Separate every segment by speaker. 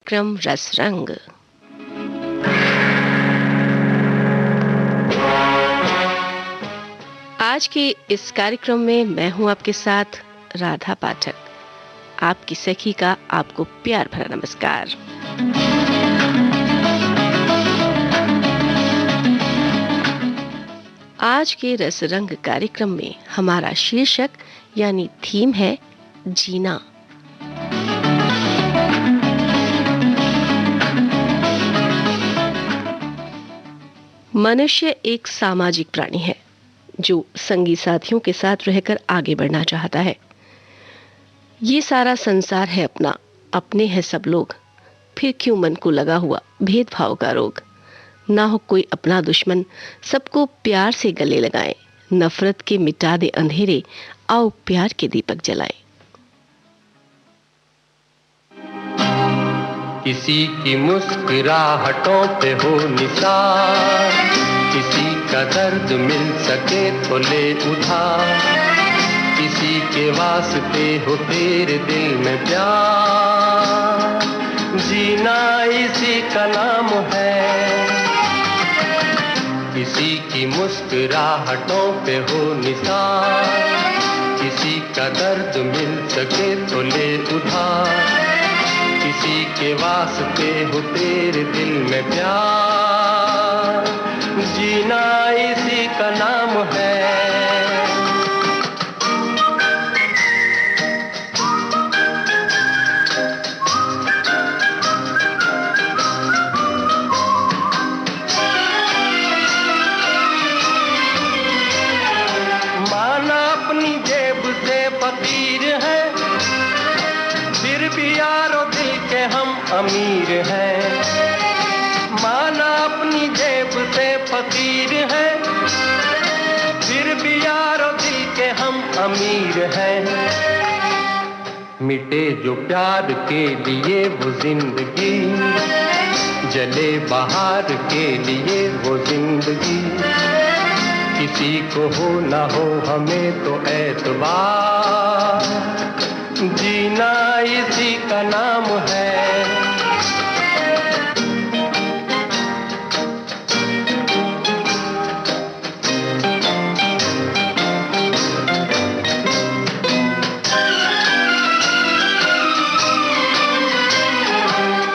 Speaker 1: कार्यक्रम रस रंग। आज के इस कार्यक्रम में मैं हूं आपके साथ राधा पाठक, आपकी सखी का आपको प्यार भरा नमस्कार। आज के रस रंग कार्यक्रम में हमारा शीर्षक यानी थीम है जीना। मनुष्य एक सामाजिक प्राणी है जो संगी साथियों के साथ रहकर आगे बढ़ना चाहता है। ये सारा संसार है अपना, अपने हैं सब लोग, फिर क्यों मन को लगा हुआ भेदभाव का रोग। ना हो कोई अपना दुश्मन, सबको प्यार से गले लगाए, नफरत के मिटा दे अंधेरे, आओ प्यार के दीपक जलाए।
Speaker 2: किसी की मुस्कुराहटों पे हो निसार, किसी का दर्द मिल सके तो ले उधार, किसी के वास्ते हो तेरे दिल में प्यार, जीना इसी का नाम है। किसी की मुस्कुराहटों पे हो निसार, किसी का दर्द मिल सके तो ले उधार, किसी के वास्ते हो तेरे दिल में प्यार, जीना इसी का नाम है। अमीर है, माना अपनी जेब से फकीर है, फिर भी यारो दिल के हम अमीर हैं। मिटे जो प्यार के लिए वो जिंदगी, जले बहार के लिए वो जिंदगी, किसी को हो ना हो हमें तो एतबार, जीना इसी का नाम है।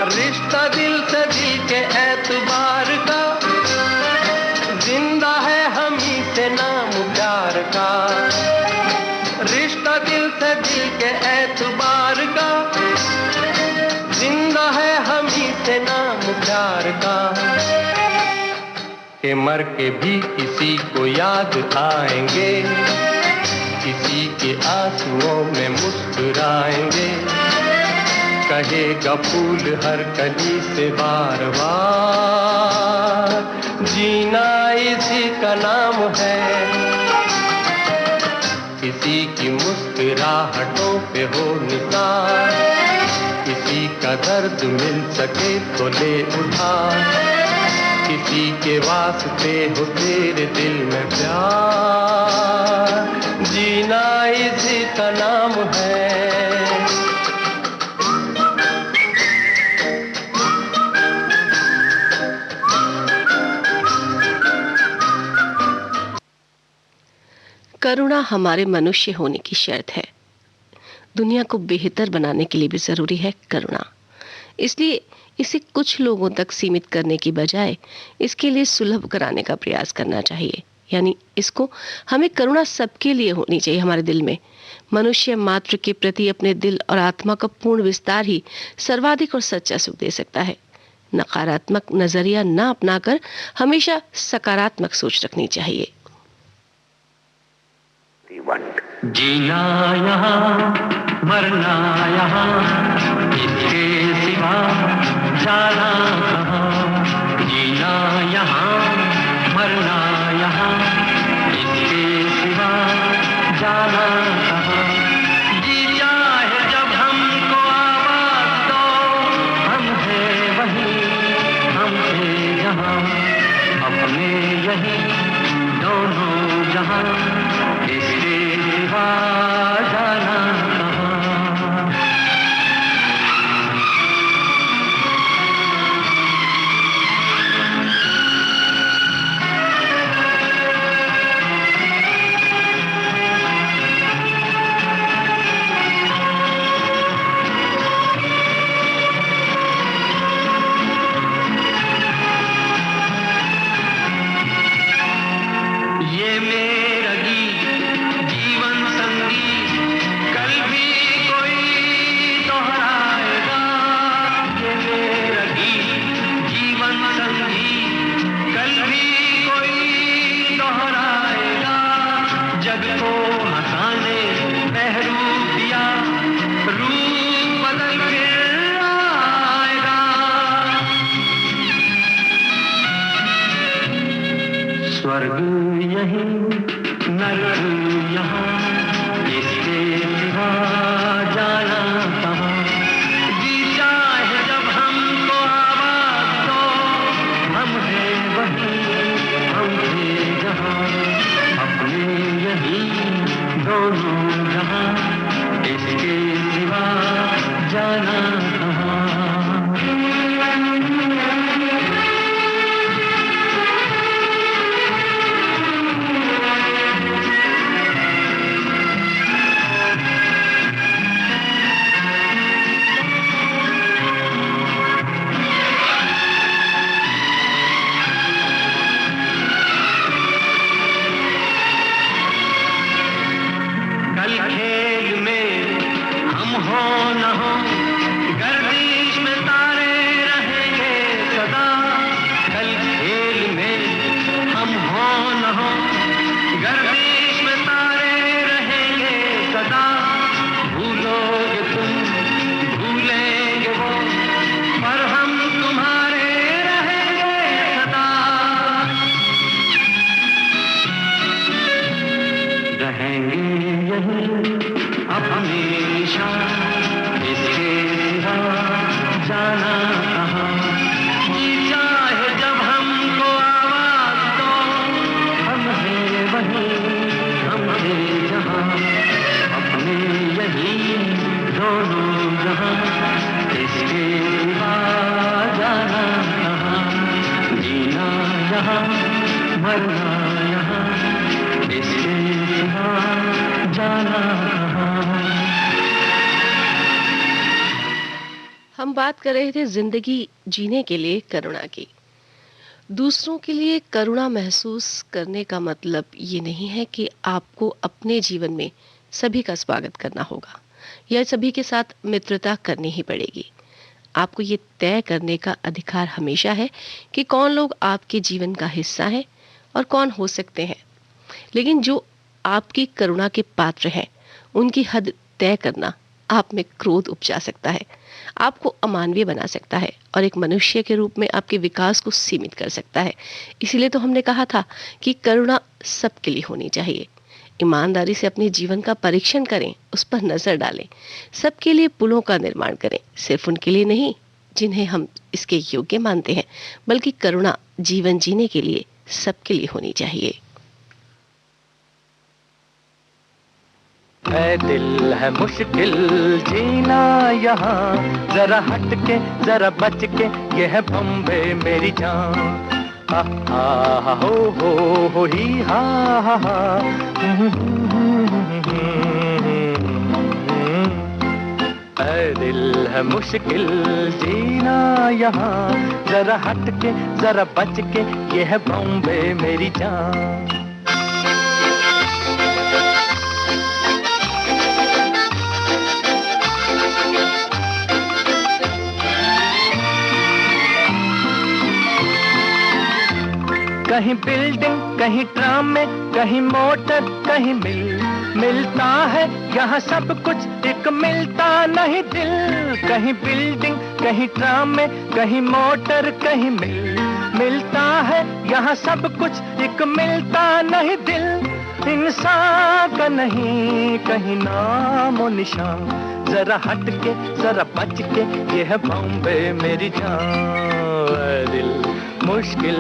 Speaker 2: रिश्ता दिल से दिल के एतबार का, जिंदा है हम ही से नाम प्यार का। रिश्ता दिल से दिल के एतबार का, जिंदा है हम ही से नाम प्यार का। के मर के भी किसी को याद आएंगे, किसी के आंसुओं में मुस्कुराएंगे, कहेगा फूल हर कली से बार बार, जीना इसी का नाम है। किसी की मुस्कुराहटों पे हो निसार, किसी का दर्द मिल सके तो ले उधार, किसी के वास्ते हो तेरे दिल में प्यार, जीना इसी का नाम है।
Speaker 1: करुणा हमारे मनुष्य होने की शर्त है। दुनिया को बेहतर बनाने के लिए भी जरूरी है करुणा। इसलिए इसे कुछ लोगों तक सीमित करने की बजाय इसके लिए सुलभ कराने का प्रयास करना चाहिए। यानी इसको हमें करुणा सबके लिए होनी चाहिए हमारे दिल में। मनुष्य मात्र के प्रति अपने दिल और आत्मा का पूर्ण विस्तार ही सर्वाधिक और सच्चा सुख दे सकता है। नकारात्मक नजरिया न अपनाकर हमेशा सकारात्मक सोच रखनी चाहिए।
Speaker 3: जीना यहाँ मरना यहाँ, इसके सिवा जाना कहाँ। जीना यहाँ मरना यहाँ, इसके सिवा जाना कहाँ। जी चाहे जब हमको आवाज दो, हम हैं वहीं, हम हैं जहाँ, अपने यहीं दोनों जहाँ, इसके सिवा जाना कहाँ। स्वर्ग यही नरक यहाँ, इसके सिवा जाना कहाँ। जी चाहे जब हमको आवाज दो, हम हैं वही, हम थे जहाँ, अपने यही दोनों जहाँ, इसके सिवा जाना कहाँ।
Speaker 1: हम बात कर रहे थे जिंदगी जीने के लिए करुणा की। दूसरों के लिए करुणा महसूस करने का मतलब ये नहीं है कि आपको अपने जीवन में सभी का स्वागत करना होगा या सभी के साथ मित्रता करनी ही पड़ेगी। आपको ये तय करने का अधिकार हमेशा है कि कौन लोग आपके जीवन का हिस्सा हैं और कौन हो सकते हैं। लेकिन जो आपकी करुणा के पात्र हैं, उनकी हद तय करना आप में क्रोध उपजा सकता है, आपको अमानवीय बना सकता है और एक मनुष्य के रूप में आपके विकास को सीमित कर सकता है। इसीलिए तो हमने कहा था कि करुणा सबके लिए होनी चाहिए। ईमानदारी से अपने जीवन का परीक्षण करें, उस पर नजर डालें, सबके लिए पुलों का निर्माण करें, सिर्फ उनके लिए नहीं जिन्हें हम इसके योग्य मानते हैं, बल्कि करुणा जीवन जीने के लिए सबके लिए होनी चाहिए।
Speaker 2: है दिल है मुश्किल जीना यहाँ, जरा हट के जरा बच के, ये है बम्बे मेरी जान। हा हा हो ही हा हा। है दिल है मुश्किल जीना यहाँ, जरा हट के जरा बच के, ये है बम्बे मेरी जान। कहीं बिल्डिंग कहीं ट्राम में, कहीं मोटर कहीं मिलता है यहाँ सब कुछ, एक मिलता नहीं दिल। कहीं बिल्डिंग कहीं ट्राम में, कहीं मोटर कहीं मिलता है यहाँ सब कुछ, एक मिलता नहीं दिल। इंसान का नहीं कहीं नाम और निशान, जरा हट के जरा बच के, ये है बॉम्बे मेरी जान। दिल मुश्किल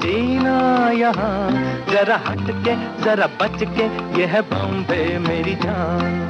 Speaker 2: जीना यहाँ, जरा हट के जरा बच के, ये है बॉम्बे मेरी जान।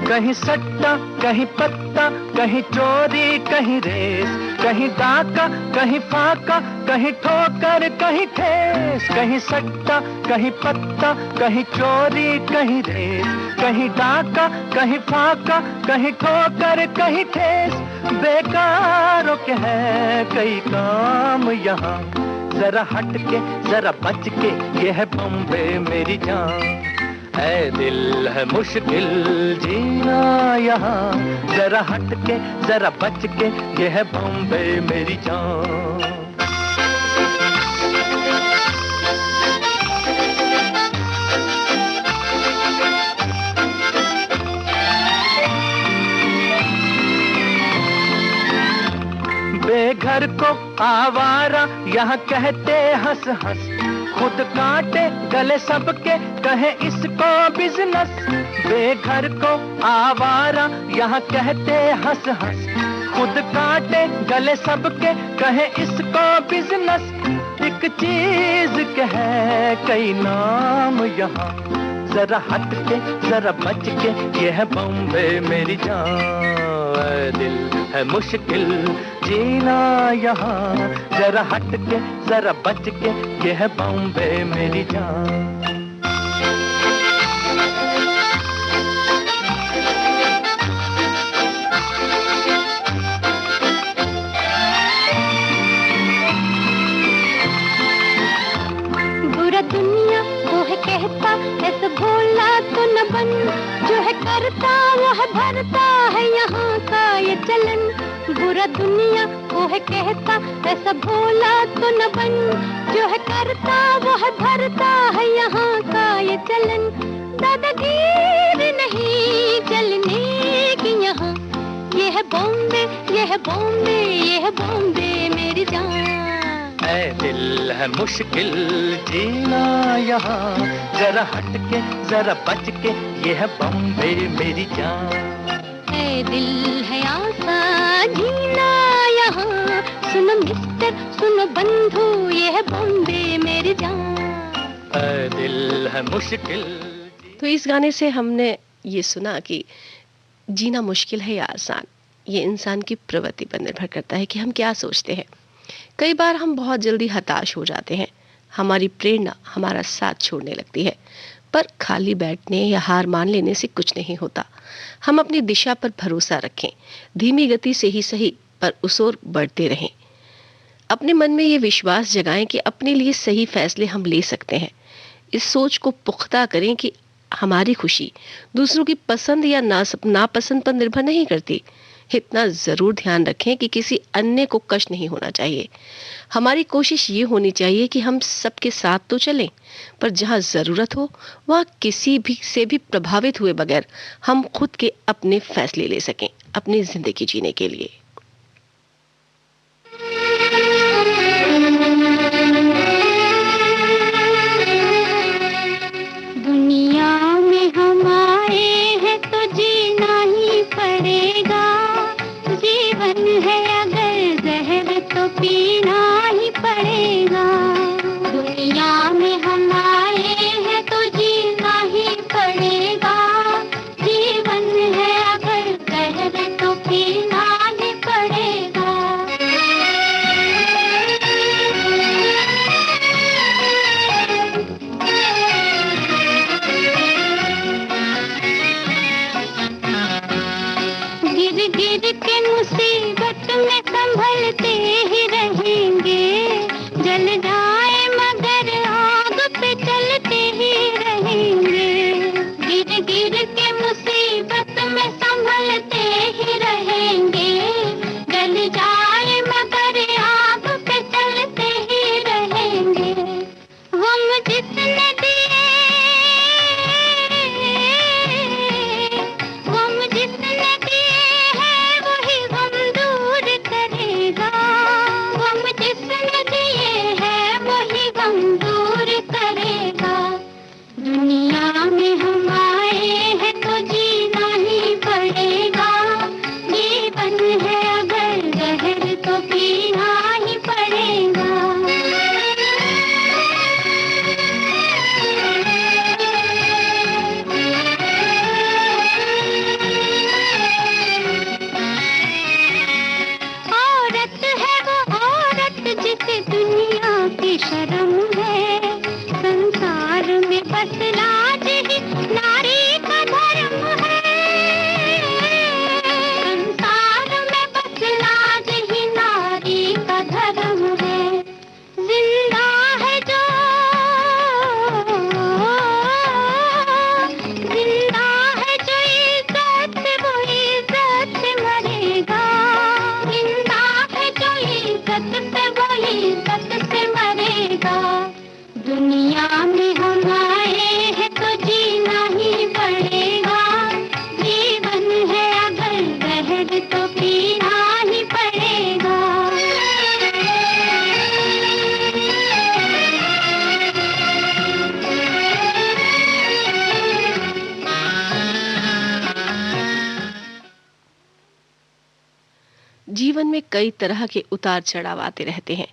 Speaker 2: कहीं सट्टा कहीं पत्ता, कहीं चोरी कहीं रेस, कहीं डाका कहीं फाका, कहीं ठोकर कहीं ठेस। कहीं सट्टा कहीं पत्ता, कहीं चोरी कहीं रेस, कहीं डाका कहीं फाका, कहीं ठोकर कहीं ठेस। बेकारों के है कई काम यहाँ, जरा हट के जरा बच के, ये है बॉम्बे मेरी जान। ऐ दिल है मुश्किल जीना यहाँ, जरा हट के जरा बच के, ये है बॉम्बे मेरी जान।
Speaker 3: आवारा यहाँ कहते हंस हंस, खुद काटे गले सबके कहे इसको बिजनेस। बेघर को आवारा यहाँ कहते हंस हंस, खुद काटे गले सबके कहे इसको बिजनेस। एक चीज के है कई नाम यहाँ, जरा हट के जरा बच के, ये है बॉम्बे मेरी जान। दिल है मुश्किल जीना यहाँ, जरा हट के जरा बच के, ये है बॉम्बे मेरी जान।
Speaker 4: बुरा दुनिया वो है कहता, ऐसा भोला तो न बन, जो है करता वो है भरता है यहाँ का ये चलन। बुरा दुनिया वो है कहता, ऐसा भोला तो न बन, जो है करता वो है भरता है यहाँ का ये चलन। दादागीरी नहीं चलने की यहाँ, ये है बॉम्बे, ये है बॉम्बे, ये है बॉम्बे मेरी जान।
Speaker 3: ऐ दिल है मुश्किल जीना यहाँ, जरा हट के जरा बच के, ये है बॉम्बे मेरी जान।
Speaker 4: ऐ दिल है आसान जीना यहाँ, सुनो मिस्टर सुनो बंधु, ये है बॉम्बे मेरी जान।
Speaker 3: ऐ दिल है मुश्किल।
Speaker 1: तो इस गाने से हमने ये सुना कि जीना मुश्किल है या आसान, ये इंसान की प्रवृत्ति पर निर्भर करता है कि हम क्या सोचते हैं। कई बार हम बहुत जल्दी हताश हो जाते हैं, हमारी प्रेरणा हमारा साथ छोड़ने लगती है। पर खाली बैठने या हार मान लेने से कुछ नहीं होता। हम अपनी दिशा पर भरोसा रखें, धीमी गति से ही सही पर उस ओर बढ़ते रहें। अपने मन में ये विश्वास जगाएं कि अपने लिए सही फैसले हम ले सकते हैं। इस सोच को पुख्ता करें कि हमारी खुशी दूसरों की पसंद या नापसंद पर निर्भर नहीं करती। इतना जरूर ध्यान रखें कि किसी अन्य को कष्ट नहीं होना चाहिए। हमारी कोशिश ये होनी चाहिए कि हम सबके साथ तो चलें, पर जहाँ जरूरत हो वहाँ किसी भी से भी प्रभावित हुए बगैर हम खुद के अपने फैसले ले सकें अपनी जिंदगी जीने के लिए।
Speaker 4: दुनिया में हम आए हैं तो जीना ही पड़ेगा, जीवन है अगर जहर तो पीना ही पड़ेगा। दुनिया में हम आए हैं तो जीना ही पड़ेगा, जीवन है अगर जहर तो पीना ही
Speaker 1: कई तरह के उतार चढ़ाव आते रहते हैं।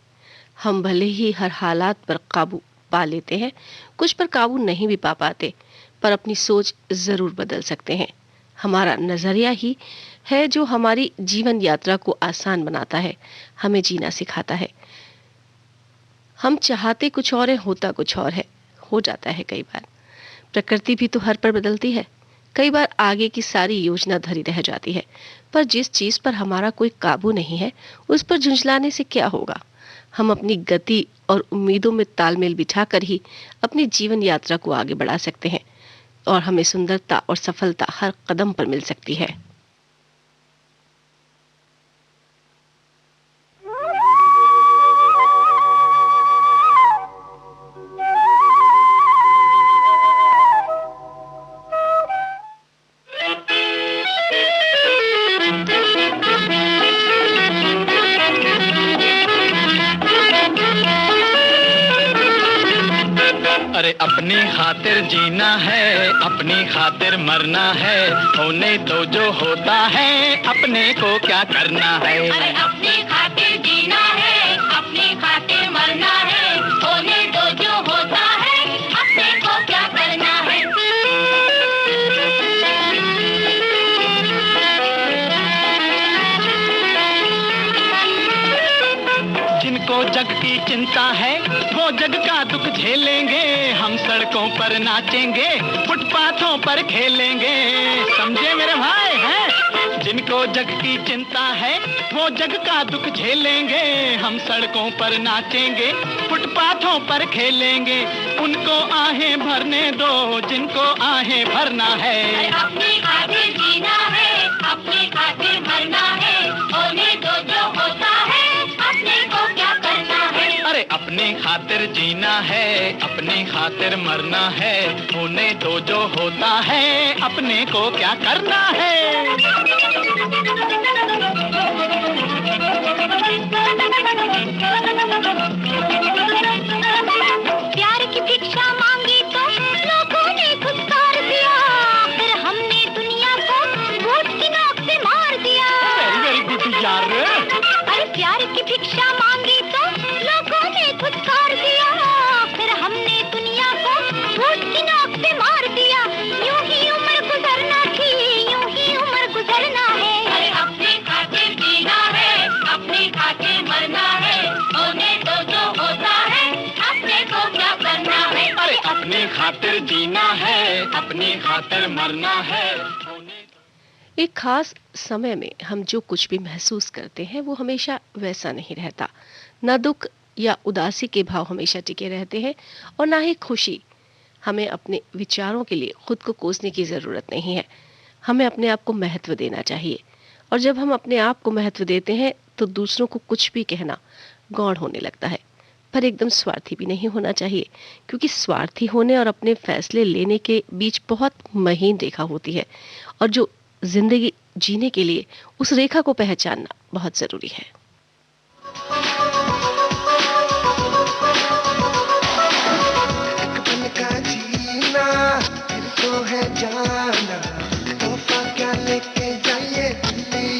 Speaker 1: हम भले ही हर हालात पर काबू पा लेते हैं, कुछ पर काबू नहीं भी पा पाते, पर अपनी सोच जरूर बदल सकते हैं। हमारा नजरिया ही है जो हमारी जीवन यात्रा को आसान बनाता है, हमें जीना सिखाता है। हम चाहते कुछ और है, होता कुछ और है, हो जाता है कई बार। प्रकृति भी तो हर पर बदलती है। कई बार आगे की सारी योजना धरी रह जाती है, पर जिस चीज पर हमारा कोई काबू नहीं है, उस पर झुंझलाने से क्या होगा। हम अपनी गति और उम्मीदों में तालमेल बिठाकर ही अपनी जीवन यात्रा को आगे बढ़ा सकते हैं, और हमें सुंदरता और सफलता हर कदम पर मिल सकती है।
Speaker 5: अरे अपनी खातिर जीना है, अपनी खातिर मरना है, होने दो जो होता है, अपने को क्या करना है।
Speaker 6: अरे अपनी खातिर जीना है, अपनी खातिर मरना है, होने दो जो होता है, अपने को क्या करना है।
Speaker 5: जिनको जग की चिंता है वो जग का दुख झेलेंगे, हम सड़कों पर नाचेंगे, फुटपाथों पर खेलेंगे, समझे मेरे भाई हैं। जिनको जग की चिंता है वो जग का दुख झेलेंगे, हम सड़कों पर नाचेंगे, फुटपाथों पर खेलेंगे, उनको आहें भरने दो जिनको आहें भरना है।
Speaker 6: अपनी खातिर जीना है, अपनी खातिर मरना है, होने दो जो होता है, अपने को क्या करना है।
Speaker 5: अरे अपनी खातिर जीना है, अपनी खातिर मरना है, होने दो जो होता है, अपने को क्या करना है।
Speaker 4: प्यार की भिक्षा मांगी तो लोगों ने धुतकार दिया, फिर हमने दुनिया को वोट की नोक से मार दिया।
Speaker 5: वेरी गुड यार।
Speaker 4: अरे प्यार की भिक्षा मांगी तो लोगों ने धुतकार दिया, फिर हमने दुनिया को वोट की नोक से मार दिया। यूं ही उम्र गुजरना थी, यूं ही उम्र गुजरना है।
Speaker 6: अरे अपनी खातिर जीना है, अपनी खातिर मरना है, होने दो जो होता है, अपने को क्या करना है।
Speaker 5: अरे अपनी खातिर जीना है, अपनी खातिर मरना है,
Speaker 1: एक खास समय में हम जो कुछ भी महसूस करते हैं वो हमेशा वैसा नहीं रहता। ना दुख या उदासी के भाव हमेशा टिके रहते हैं, और ना ही खुशी। हमें अपने विचारों के लिए खुद को कोसने की ज़रूरत नहीं है। हमें अपने आप को महत्व देना चाहिए, और जब हम अपने आप को महत्व देते हैं तो दूसरों को कुछ भी कहना गौण होने लगता है। पर एकदम स्वार्थी भी नहीं होना चाहिए, क्योंकि स्वार्थी होने और अपने फैसले लेने के बीच बहुत महीन रेखा होती है, और जो जिंदगी जीने के लिए उस रेखा को पहचानना बहुत जरूरी है।
Speaker 7: बन का जीना फिर तो है जाना, तोहफा क्या लेके जाइए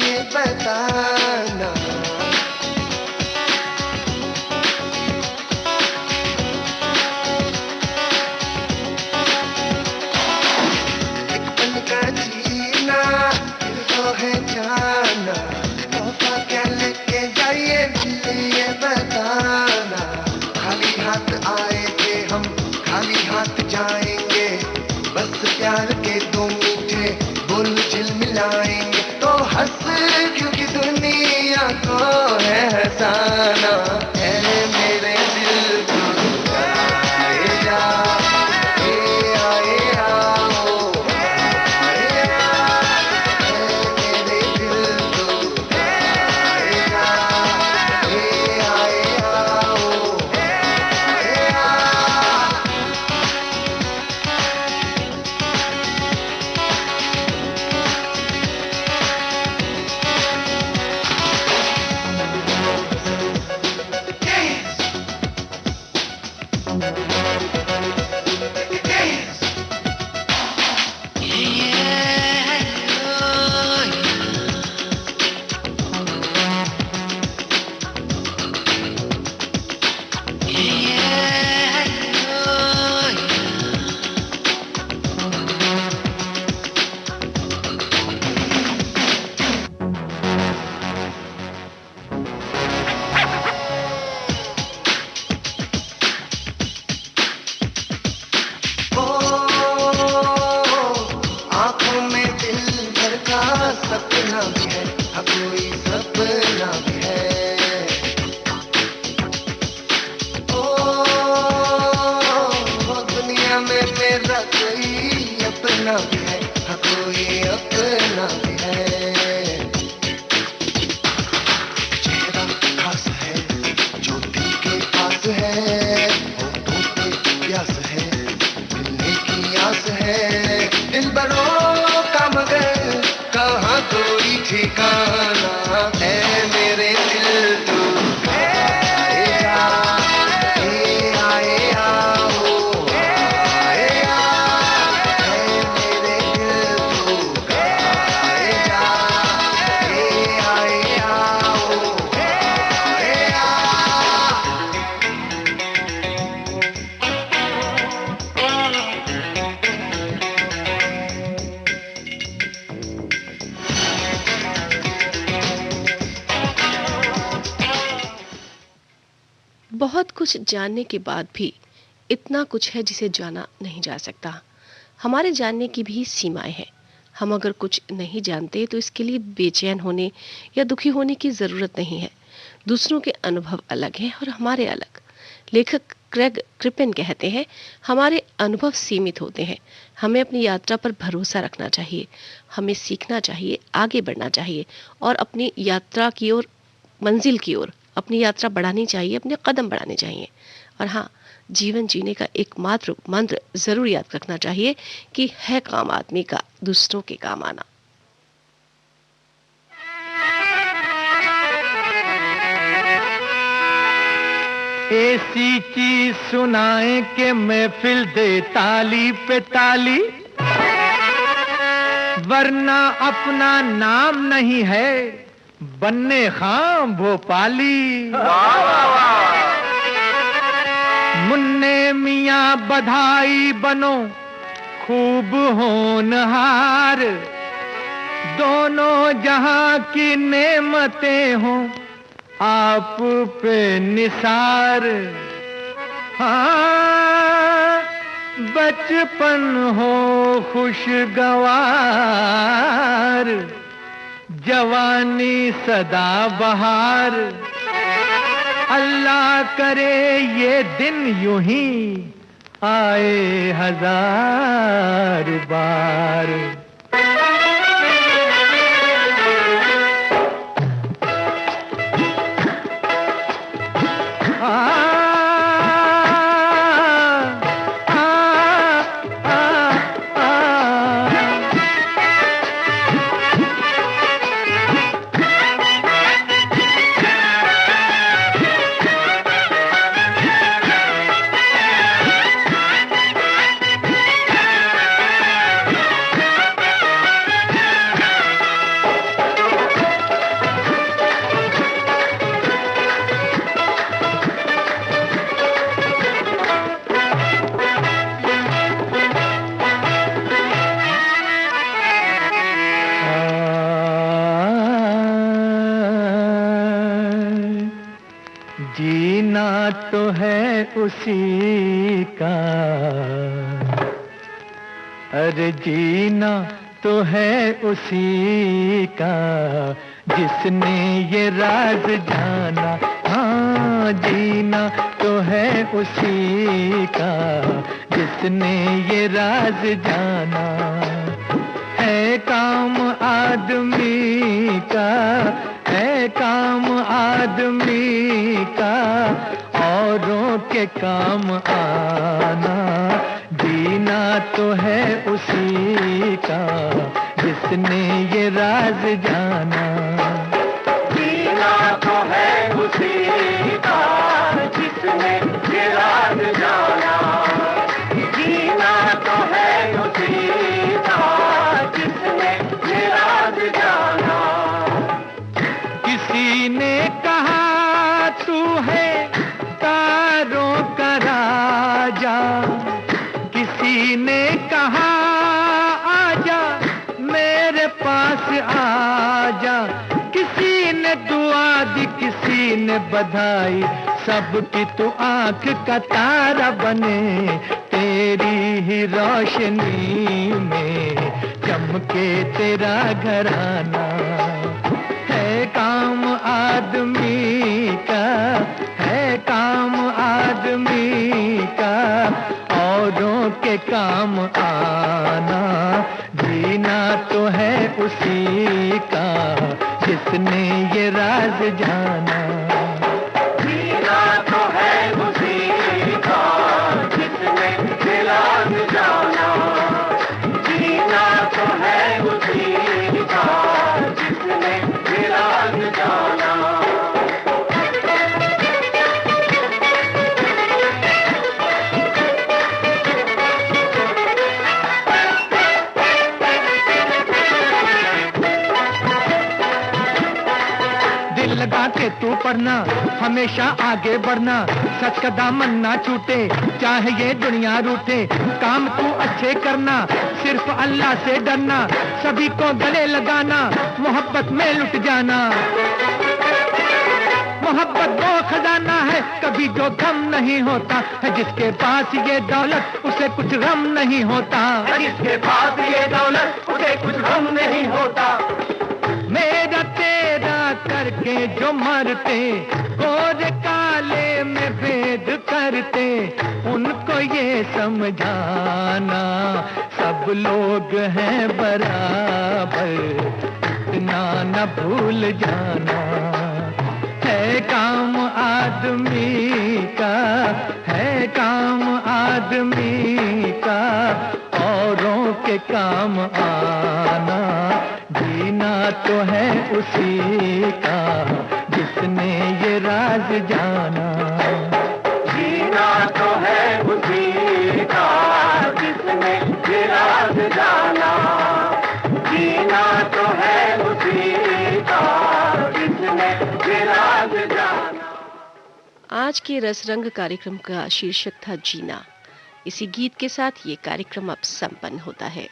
Speaker 7: ये बताना। एक बन का जीना फिर तो है जाना, तोहफा क्या लेके जाइए ये बताना। खाली हाथ आए थे हम, खाली हाथ जाएंगे, बस प्यार के दो मीठे बोल झिलमिलाएंगे। तो हंस क्योंकि दुनिया को है हंसाना, है मेरे दिल को ले जा। ए आए आओ, ए आ, है मेरे दिल को ले जा। ए आए आओ, ए आ। अपना भी है, हाँ कोई अपना भी है। चेहरा खास है जो दिल के पास है, होठों पे प्यास है, मिलने की आस है, दिलबरों का मगर कहाँ कोई ठिकाना है। मेरे दिल तू
Speaker 1: बहुत कुछ जानने के बाद भी इतना कुछ है जिसे जाना नहीं जा सकता। हमारे जानने की भी सीमाएं हैं। हम अगर कुछ नहीं जानते तो इसके लिए बेचैन होने या दुखी होने की जरूरत नहीं है। दूसरों के अनुभव अलग हैं और हमारे अलग। लेखक क्रेग क्रिपेन कहते हैं, हमारे अनुभव सीमित होते हैं। हमें अपनी यात्रा पर भरोसा रखना चाहिए, हमें सीखना चाहिए, आगे बढ़ना चाहिए और अपनी यात्रा की ओर, मंजिल की ओर अपनी यात्रा बढ़ानी चाहिए, अपने कदम बढ़ाने चाहिए। और हाँ, जीवन जीने का एकमात्र मंत्र जरूर याद रखना चाहिए कि है काम आदमी का दूसरों के काम आना।
Speaker 3: ऐसी चीज सुनाए के महफिल दे ताली पे ताली, वरना अपना नाम नहीं है बन्ने खां भोपाली। मुन्ने मियाँ बधाई बनो खूब होनहार, दोनों जहां की नेमतें हों आप पे निसार। हाँ, बचपन हो खुशगवार, जवानी सदा बहार। अल्लाह करे ये दिन यूं ही आए हजार बार। जीना तो है उसी का, अरे जीना तो है उसी का जिसने ये राज जाना। हाँ, जीना तो है उसी का जिसने ये राज जाना। है काम आदमी का, है काम आदमी का औरों के काम आना। जीना तो है उसी का जिसने ये राज जाना।
Speaker 8: जीना तो है उसी का जिसने ये राज जाना। जीना तो है उसी का जिसने ये राज जाना।
Speaker 3: किसी ने कहा तू है तारों का राजा, किसी ने कहा आजा मेरे पास आजा। किसी ने दुआ दी, किसी ने बधाई, सबकी तू आंख का तारा बने। तेरी ही रोशनी में चमके तेरा घराना। है काम आदमी का, है काम आदमी का औरों के काम आना। जीना तो है उसी का जिसने ये राज जाना।
Speaker 8: जीना तो है उसी का जिसने ये राज जाना। जीना तो है उसी का जिसने ये राज जाना।
Speaker 3: लगा के तू पढ़ना, हमेशा आगे बढ़ना, सच का दामन ना छूटे, चाहे ये दुनिया रूठे। काम तू अच्छे करना, सिर्फ अल्लाह से डरना, सभी को गले लगाना, मोहब्बत में लुट जाना। मोहब्बत वो खजाना है कभी जो कम नहीं होता है, जिसके पास ये दौलत उसे कुछ गम नहीं होता।
Speaker 8: जिसके पास ये दौलत उसे कुछ गम नहीं होता।
Speaker 3: मेरा तेरा करके जो मरते, गोरे काले में भेद करते, उनको ये समझाना सब लोग हैं बराबर, इतना न भूल जाना। है काम आदमी का, है काम आदमी का, औरों के काम आना। जीना तो है उसी का जिसने ये राज जाना।
Speaker 8: जीना तो है उसी का जिसने ये राज जाना। जीना तो है उसी का जिसने ये राज जाना।
Speaker 1: आज के रस रंग कार्यक्रम का शीर्षक था जीना। इसी गीत के साथ ये कार्यक्रम अब संपन्न होता है।